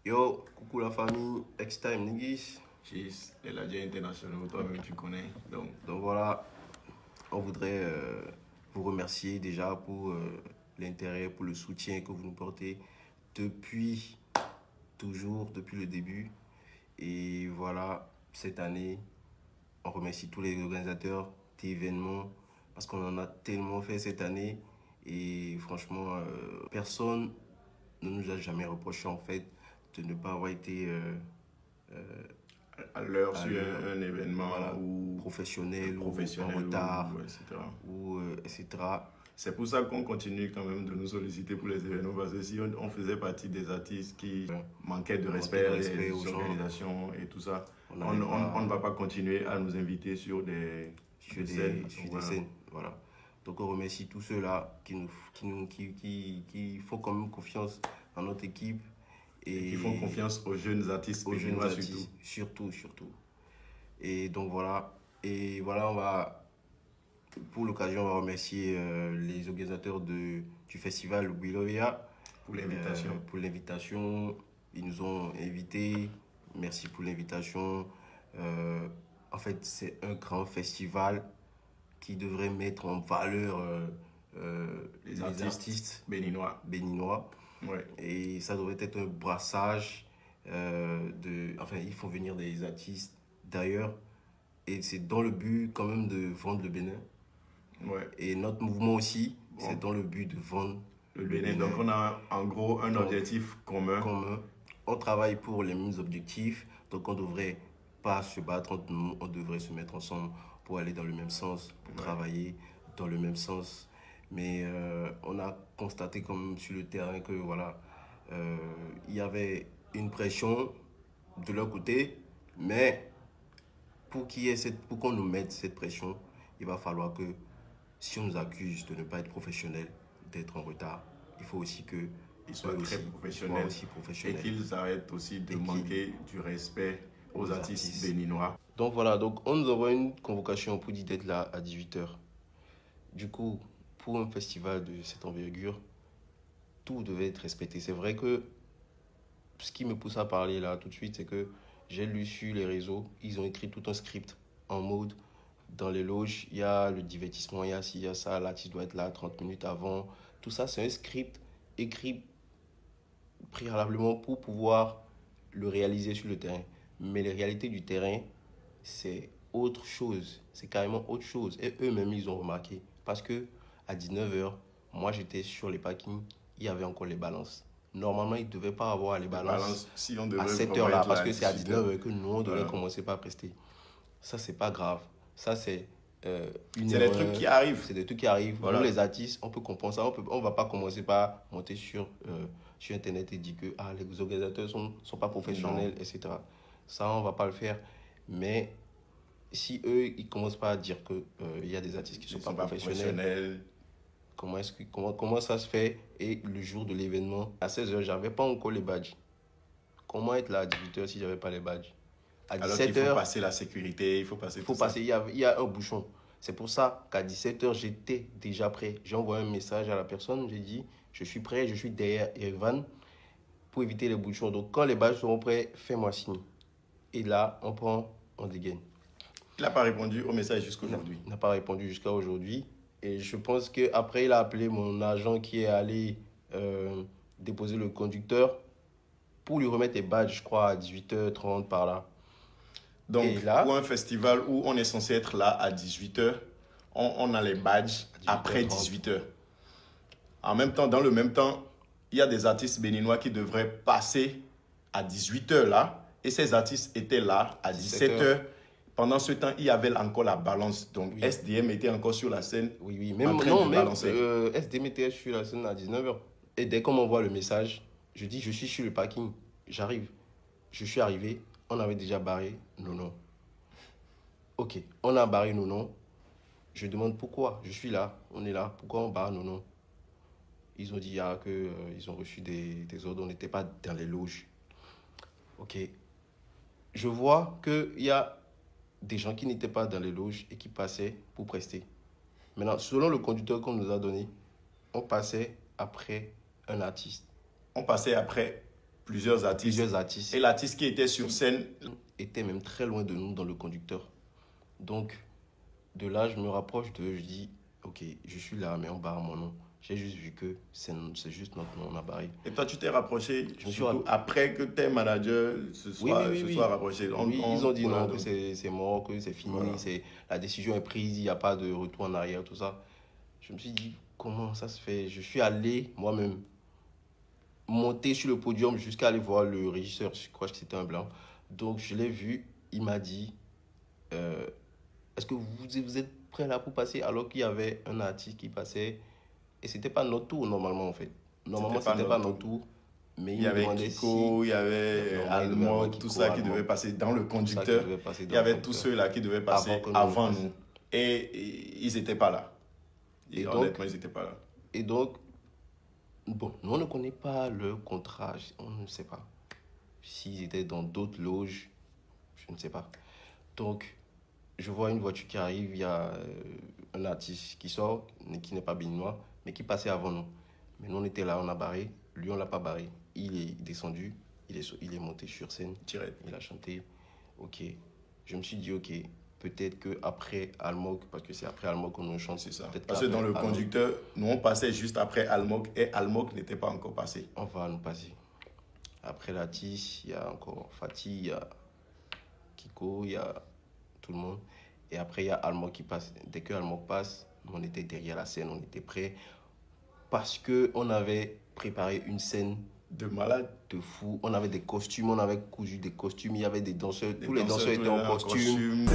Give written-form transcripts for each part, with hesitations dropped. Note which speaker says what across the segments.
Speaker 1: Yo, coucou la famille, X-Time Nigis.
Speaker 2: Cheese, les Ladiens internationaux, toi-même tu connais.
Speaker 1: Donc voilà, on voudrait vous remercier déjà pour l'intérêt, pour le soutien que vous nous portez depuis toujours, depuis le début. Et voilà, cette année, on remercie tous les organisateurs d'événements parce qu'on en a tellement fait cette année. Et franchement, personne ne nous a jamais reproché en fait de ne pas avoir été
Speaker 2: à l'heure
Speaker 1: à
Speaker 2: sur
Speaker 1: l'heure,
Speaker 2: un événement
Speaker 1: voilà,
Speaker 2: ou
Speaker 1: professionnel ou en
Speaker 2: professionnel
Speaker 1: retard,
Speaker 2: ou etc.
Speaker 1: ou etc.
Speaker 2: C'est pour ça qu'on continue quand même de nous solliciter pour les événements parce que si on faisait partie des artistes qui manquaient de
Speaker 1: On manquait de
Speaker 2: respect
Speaker 1: respect aux
Speaker 2: des
Speaker 1: gens,
Speaker 2: organisations et tout ça,
Speaker 1: on n'allait
Speaker 2: on ne
Speaker 1: pas
Speaker 2: va pas continuer à nous inviter sur des scènes.
Speaker 1: sur des
Speaker 2: Voilà.
Speaker 1: scènes. Voilà. Donc on remercie tous ceux-là qui font quand même confiance en notre équipe
Speaker 2: Et qui font
Speaker 1: et
Speaker 2: confiance aux jeunes artistes
Speaker 1: aux jeunes
Speaker 2: béninois surtout.
Speaker 1: artistes, surtout. Et donc voilà. Et voilà, pour l'occasion, on va remercier les organisateurs du festival Willovia
Speaker 2: Pour l'invitation.
Speaker 1: pour l'invitation. Ils nous ont invités. Merci pour l'invitation. Euh, En fait, c'est un grand festival qui devrait mettre en valeur
Speaker 2: Les
Speaker 1: les
Speaker 2: artistes
Speaker 1: artistes
Speaker 2: béninois.
Speaker 1: béninois.
Speaker 2: Ouais.
Speaker 1: Et ça devrait être un brassage Enfin, il faut venir des artistes d'ailleurs. Et c'est dans le but quand même de vendre le Bénin.
Speaker 2: Ouais.
Speaker 1: Et notre mouvement aussi, c'est
Speaker 2: Bon.
Speaker 1: dans le but de vendre
Speaker 2: Le
Speaker 1: le
Speaker 2: Bénin.
Speaker 1: Bénin.
Speaker 2: Donc on a en gros un
Speaker 1: Donc,
Speaker 2: objectif commun.
Speaker 1: comme on travaille pour les mêmes objectifs, donc on ne devrait pas se battre entre nous, on devrait se mettre ensemble pour aller dans le même sens, pour
Speaker 2: Ouais.
Speaker 1: travailler dans le même sens. Mais on a constaté quand même sur le terrain que voilà, euh, il y avait une pression de leur côté, mais pour qu'on nous mette cette pression, il va falloir que si on nous accuse de ne pas être professionnel, d'être en retard, il faut aussi que
Speaker 2: Ils
Speaker 1: eux
Speaker 2: soient très
Speaker 1: aussi soient
Speaker 2: professionnels
Speaker 1: aussi
Speaker 2: et
Speaker 1: professionnels
Speaker 2: qu'ils arrêtent aussi de
Speaker 1: et qu'ils
Speaker 2: manquer du respect aux
Speaker 1: aux
Speaker 2: artistes
Speaker 1: artistes.
Speaker 2: béninois.
Speaker 1: Donc voilà, donc on nous envoie une convocation pour dire d'être là à 18 h. Du coup, pour un festival de cette envergure, tout devait être respecté. C'est vrai que ce qui me pousse à parler là tout de suite, c'est que j'ai lu sur les réseaux, ils ont écrit tout un script en mode dans les loges, il y a le divertissement, il y a ci, il y a ça, l'artiste doit être là 30 minutes avant. Tout ça, c'est un script écrit préalablement pour pouvoir le réaliser sur le terrain. Mais les réalités du terrain, c'est autre chose. C'est carrément autre chose. Et eux-mêmes, ils ont remarqué. Parce que à 19 h, moi, j'étais sur les parkings, il y avait encore les balances. Normalement, il ne devait pas avoir les
Speaker 2: Les
Speaker 1: balances
Speaker 2: balances, si on
Speaker 1: à
Speaker 2: devrait
Speaker 1: cette
Speaker 2: vraiment
Speaker 1: heure-là,
Speaker 2: être là
Speaker 1: parce
Speaker 2: à
Speaker 1: que c'est à
Speaker 2: 18 h.
Speaker 1: 19 h que nous, on devait
Speaker 2: Voilà.
Speaker 1: commencer par prester. Ça, c'est pas grave. Ça, c'est une
Speaker 2: C'est des trucs
Speaker 1: erreur.
Speaker 2: qui arrivent.
Speaker 1: C'est des trucs qui arrivent. Nous,
Speaker 2: Voilà.
Speaker 1: les artistes, on peut comprendre ça. On va pas commencer par monter sur Internet et dire que les organisateurs sont pas
Speaker 2: Non.
Speaker 1: professionnels, etc. Ça, on va pas le faire. Mais si eux, ils commencent pas à dire que il y a des artistes qui
Speaker 2: Ils
Speaker 1: sont
Speaker 2: ne
Speaker 1: pas
Speaker 2: sont pas
Speaker 1: professionnels,
Speaker 2: professionnels.
Speaker 1: comment ça se fait? Et le jour de l'événement, à 16 h, j'avais pas encore les badges. Comment être là à 18 h si j'avais pas les badges? À
Speaker 2: Alors qu'il
Speaker 1: 17
Speaker 2: faut
Speaker 1: h,
Speaker 2: passer la sécurité, il faut passer
Speaker 1: il
Speaker 2: tout
Speaker 1: faut
Speaker 2: ça.
Speaker 1: passer, il y a un bouchon. C'est pour ça qu'à 17 h, j'étais déjà prêt. J'ai envoyé un message à la personne, j'ai dit, je suis prêt, je suis derrière Evan pour éviter les bouchons. Donc quand les badges seront prêts, fais-moi signe. Et là, on dégaine.
Speaker 2: Il n'a pas répondu au message
Speaker 1: Il
Speaker 2: jusqu'aujourd'hui.
Speaker 1: n'a pas répondu jusqu'à aujourd'hui. Et je pense qu'après, il a appelé mon agent qui est allé euh, déposer le conducteur pour lui remettre les badges, je crois, à 18 h 30 par là.
Speaker 2: Donc,
Speaker 1: Et
Speaker 2: pour un
Speaker 1: là,
Speaker 2: festival où on est censé être là à 18 h, on a les badges
Speaker 1: à
Speaker 2: après
Speaker 1: 18 h 30,
Speaker 2: 18 h. En même temps, dans le même temps, il y a des artistes béninois qui devraient passer à 18 h là. Et ces artistes étaient là à
Speaker 1: 17
Speaker 2: 17
Speaker 1: h.
Speaker 2: h. Pendant ce temps, il y avait encore la balance. Donc,
Speaker 1: Oui.
Speaker 2: SDM était encore sur la scène
Speaker 1: Oui, oui.
Speaker 2: en
Speaker 1: Même,
Speaker 2: train
Speaker 1: non,
Speaker 2: de
Speaker 1: même
Speaker 2: balancer.
Speaker 1: SDMTS, je suis la scène à 19 h. Et dès qu'on m'envoie le message, je dis, je suis sur le parking. J'arrive. Je suis arrivé. On avait déjà barré nos noms. Ok, on a barré nos noms. Je demande pourquoi. Je suis là. On est là. Pourquoi on barre nos noms? Ils ont dit ils ont reçu des ordres. On n'était pas dans les loges. Ok. Je vois qu'il y a des gens qui n'étaient pas dans les loges et qui passaient pour prester. Maintenant, selon le conducteur qu'on nous a donné, on passait après un artiste.
Speaker 2: On passait après plusieurs artistes.
Speaker 1: Plusieurs artistes.
Speaker 2: Et l'artiste qui était sur scène
Speaker 1: était même très loin de nous dans le conducteur. Donc, de là, je me rapproche d'eux, je dis, ok, je suis là, mais on barre mon nom. J'ai juste vu que c'est juste notre nom, on a barré.
Speaker 2: Et toi, tu t'es rapproché
Speaker 1: surtout
Speaker 2: après que tes managers se soient rapprochés.
Speaker 1: Ils ont dit non, que c'est mort, que c'est fini,
Speaker 2: voilà.
Speaker 1: La décision est prise, il n'y a pas de retour en arrière, tout ça. Je me suis dit, comment ça se fait? Je suis allé moi-même monter sur le podium jusqu'à aller voir le régisseur, je crois que c'était un blanc. Donc je l'ai vu, il m'a dit, est-ce que vous êtes prêts là pour passer? Alors qu'il y avait un artiste qui passait. Et c'était pas notre tour normalement en fait. Normalement c'était pas notre tour. Mais
Speaker 2: il y avait Kiko, il y avait Almo, tout ça qui devait passer dans le conducteur. Il y avait tous ceux-là qui devaient passer avant nous. Et ils n'étaient pas là. Et honnêtement, ils n'étaient pas là.
Speaker 1: Et donc, bon, nous on ne connaît pas leur contrat. On ne sait pas. S'ils étaient dans d'autres loges, je ne sais pas. Donc, je vois une voiture qui arrive, il y a un artiste qui sort, qui n'est pas béninois, mais qui passait avant nous. Mais nous, on était là, on a barré. Lui, on ne l'a pas barré. Il est descendu, il est monté sur scène.
Speaker 2: Direct.
Speaker 1: Il a chanté. Ok. Je me suis dit, ok, peut-être qu'après Almog, parce que c'est après Almog qu'on nous chante.
Speaker 2: C'est ça. Parce que dans le conducteur, nous, on passait juste après Almog et Almog n'était pas encore passé.
Speaker 1: On va nous passer. Après Latis, il y a encore Fatih, il y a Kiko, il y a tout le monde. Et après, il y a Almog qui passe. Dès que Almog passe, on était derrière la scène, on était prêts. Parce qu'on avait préparé une scène
Speaker 2: de malade,
Speaker 1: de fou. On avait des costumes, on avait cousu des costumes. Il y avait des danseurs, tous les danseurs étaient en costume.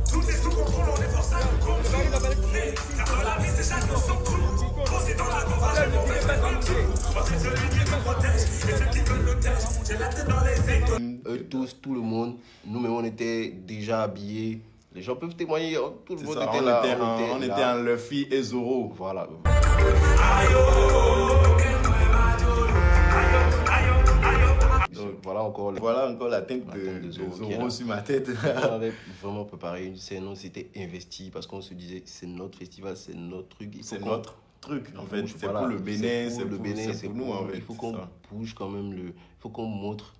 Speaker 1: Tout est sous contrôle, on est forcé à nous contrôler. Car dans la vie, c'est chaque nous sont cool. Posé dans la confiance, on fait pas comme tout. Moi, c'est celui qui me protège et ceux qui veulent le tèche. J'ai la tête dans les étoiles. Eux tous, tout le monde, nous-mêmes, on était déjà habillés. Les gens peuvent témoigner, tout le monde était là.
Speaker 2: On était en Luffy et Zoro.
Speaker 1: Voilà. Donc, voilà encore
Speaker 2: la tête de Zoro sur ma tête.
Speaker 1: On avait vraiment préparé une scène, on s'était investi parce qu'on se disait c'est notre festival, c'est notre truc.
Speaker 2: C'est notre truc en fait. C'est pour le Bénin, c'est pour nous en fait.
Speaker 1: Il faut qu'on bouge quand même, il faut qu'on montre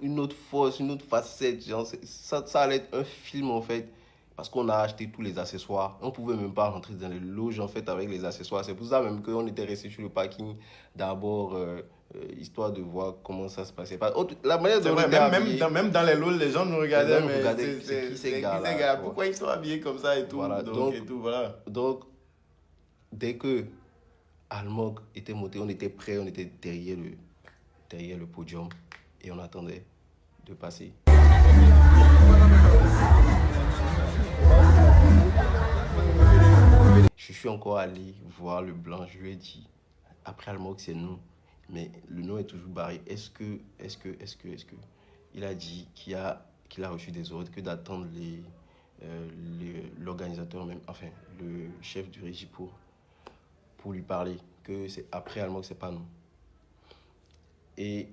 Speaker 1: une autre force, une autre facette. Genre, ça allait être un film en fait. Parce qu'on a acheté tous les accessoires. On ne pouvait même pas rentrer dans les loges en fait avec les accessoires. C'est pour ça même qu'on était resté sur le parking d'abord, histoire de voir comment ça se passait. La manière dont
Speaker 2: même dans les loges, les gens nous regardaient.
Speaker 1: Mais c'est qui ces gars-là?
Speaker 2: Pourquoi ils sont habillés comme ça et tout,
Speaker 1: voilà. Donc, dès que Almog était monté, on était prêts, on était derrière le podium et on attendait de passer. Je suis encore allé voir le blanc, je lui ai dit, après Almog, c'est nous, mais le nom est toujours barré. Est-ce que il a dit qu'il a reçu des ordres, que d'attendre l'organisateur même, enfin, le chef du régie pour lui parler, que c'est après Almog, c'est pas nous. Et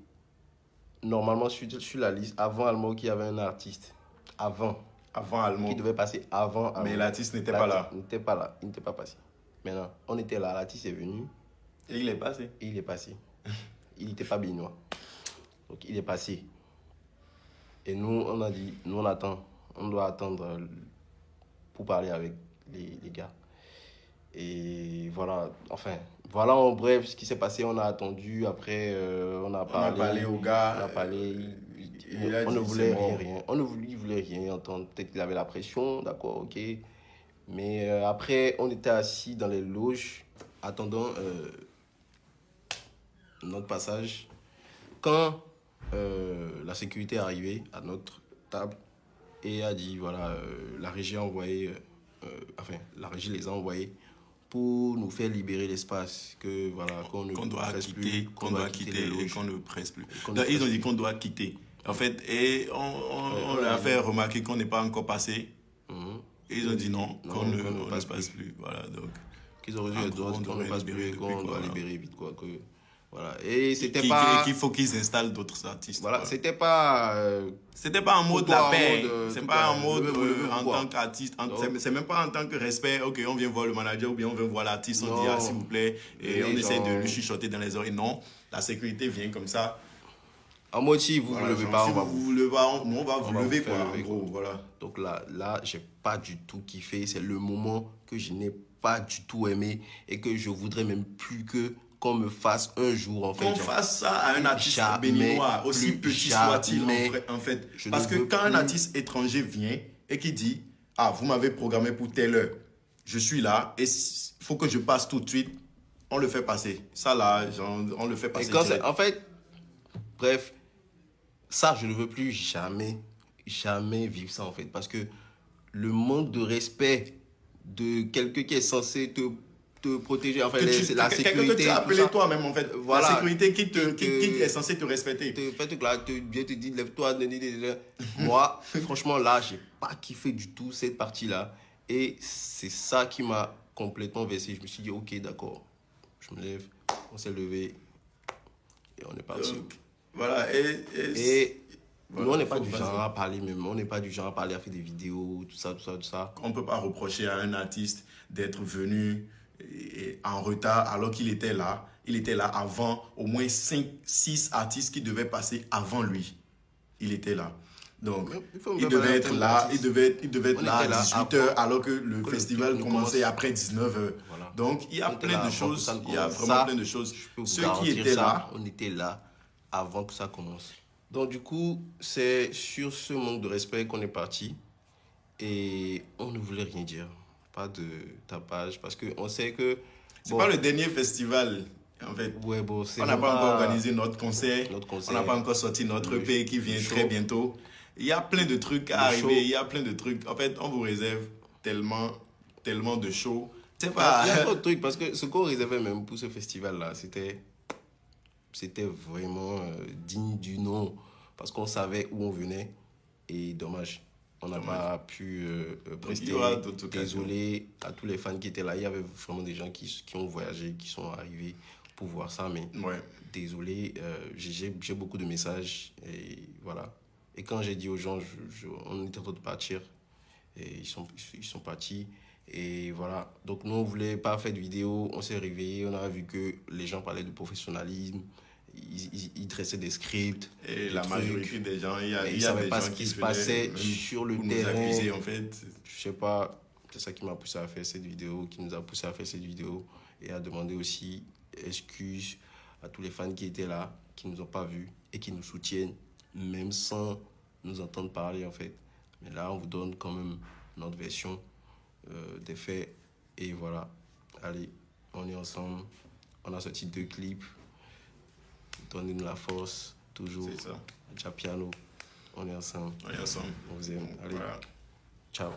Speaker 1: normalement, sur la liste, avant Almog, il y avait un artiste, avant Almog, qui devait passer avant Almog.
Speaker 2: Mais l'artiste n'était pas là.
Speaker 1: Il n'était pas là, il n'était pas passé. Maintenant, on était là, l'artiste est venu.
Speaker 2: Et il est passé.
Speaker 1: Il n'était pas béninois. Donc, il est passé. Et nous, on a dit, nous, on attend. On doit attendre pour parler avec les gars. Et voilà, enfin, voilà en bref ce qui s'est passé. On a attendu, après, on a parlé
Speaker 2: aux gars.
Speaker 1: On a parlé. On ne voulait rien. Il voulait rien entendre. Peut-être qu'il avait la pression, d'accord, ok. Mais après, on était assis dans les loges, attendant notre passage. Quand la sécurité est arrivée à notre table et a dit, voilà, la régie a envoyé, la régie les a envoyés pour nous faire libérer l'espace, que voilà, qu'on doit quitter
Speaker 2: et qu'on ne presse plus. Donc, ils ont dit qu'on doit quitter. En fait, et on leur a fait remarquer qu'on n'est pas encore passé. Et ils ont dit non, qu'on ne passe plus. Voilà, donc.
Speaker 1: Qu'ils ont reçu les droits, qu'on ne passe plus, qu'on doit libérer vite, quoi. Voilà. Et c'était pas...
Speaker 2: qu'il faut qu'ils installent d'autres artistes.
Speaker 1: Voilà, c'était pas
Speaker 2: en mode la paix. C'est pas en mode en tant qu'artiste. C'est même pas en tant que respect. Ok, on vient voir le manager ou bien on vient voir l'artiste. On dit, ah, s'il vous plaît. Et on essaie de lui chuchoter dans les oreilles. Non, la sécurité vient comme ça.
Speaker 1: En mode, si vous ne vous levez pas, on va
Speaker 2: vous levez pas, on va vous lever, quoi. En gros, voilà.
Speaker 1: Donc là, j'ai pas du tout kiffé. C'est le moment que je n'ai pas du tout aimé et que je voudrais même plus qu'on me fasse un jour, en fait.
Speaker 2: Qu'on fasse ça à un artiste béninois, aussi petit soit-il, en fait. Parce que quand un artiste étranger vient et qui dit, ah, vous m'avez programmé pour telle heure, je suis là et il faut que je passe tout de suite, on le fait passer. Ça là, on le fait passer.
Speaker 1: Et quand en fait, bref, ça, je ne veux plus jamais vivre ça, en fait. Parce que le manque de respect de quelqu'un qui est censé te protéger, enfin, la sécurité.
Speaker 2: Quelqu'un que tu as appelé toi-même, en fait. Voilà. La sécurité qui est censée te respecter.
Speaker 1: Bien te dit, lève-toi. Moi, franchement, là, j'ai pas kiffé du tout cette partie-là. Et c'est ça qui m'a complètement versé. Je me suis dit, ok, d'accord. Je me lève, on s'est levé et on est parti.
Speaker 2: Voilà.
Speaker 1: Et voilà, nous, on n'est pas du genre à parler même. On n'est pas du genre à parler, à faire des vidéos, tout ça.
Speaker 2: On ne peut pas reprocher à un artiste d'être venu en retard alors qu'il était là. Il était là avant au moins 5-6 artistes qui devaient passer avant lui. Il était là. Donc, il devait être là. Il devait être là à 18h alors que le festival commençait après 19h. Voilà. Donc, il y a plein de choses. Il y a vraiment plein de choses.
Speaker 1: Ceux qui étaient là, on était là avant que ça commence. Donc, du coup, c'est sur ce manque de respect qu'on est parti. Et on ne voulait rien dire. Pas de tapage. Parce qu'on sait que...
Speaker 2: C'est pas le dernier festival, en fait.
Speaker 1: Ouais, bon,
Speaker 2: on n'a pas encore organisé notre concert. On n'a pas encore sorti notre EP qui vient très bientôt. Il y a plein de trucs à arriver. Il y a plein de trucs. En fait, on vous réserve tellement de shows.
Speaker 1: C'est pas... Il y a trop de trucs. Parce que ce qu'on réservait même pour ce festival-là, c'était vraiment digne du nom, parce qu'on savait où on venait, et dommage, on n'a pas pu prester. Désolé à tous les fans qui étaient là, il y avait vraiment des gens qui ont voyagé, qui sont arrivés pour voir ça, mais désolé, j'ai beaucoup de messages, et voilà. Et quand j'ai dit aux gens, on était en train de partir, et ils sont partis. Et voilà, donc nous on voulait pas faire de vidéo, on s'est réveillé, on a vu que les gens parlaient de professionnalisme, ils dressaient des scripts.
Speaker 2: Et la majorité des gens, il y a
Speaker 1: des gens ce qui se passait sur le terrain.
Speaker 2: Nous accuser, en fait.
Speaker 1: Je sais pas, c'est ça qui m'a poussé à faire cette vidéo, qui nous a poussé à faire cette vidéo, et à demander aussi excuses à tous les fans qui étaient là, qui nous ont pas vus et qui nous soutiennent, même sans nous entendre parler en fait. Mais là, on vous donne quand même notre version des faits, et voilà. Allez, on est ensemble, on a sorti 2 clips, donnez-nous la force toujours.
Speaker 2: C'est ça.
Speaker 1: Japiano, on est ensemble,
Speaker 2: on vous aime.
Speaker 1: Allez, voilà. Ciao.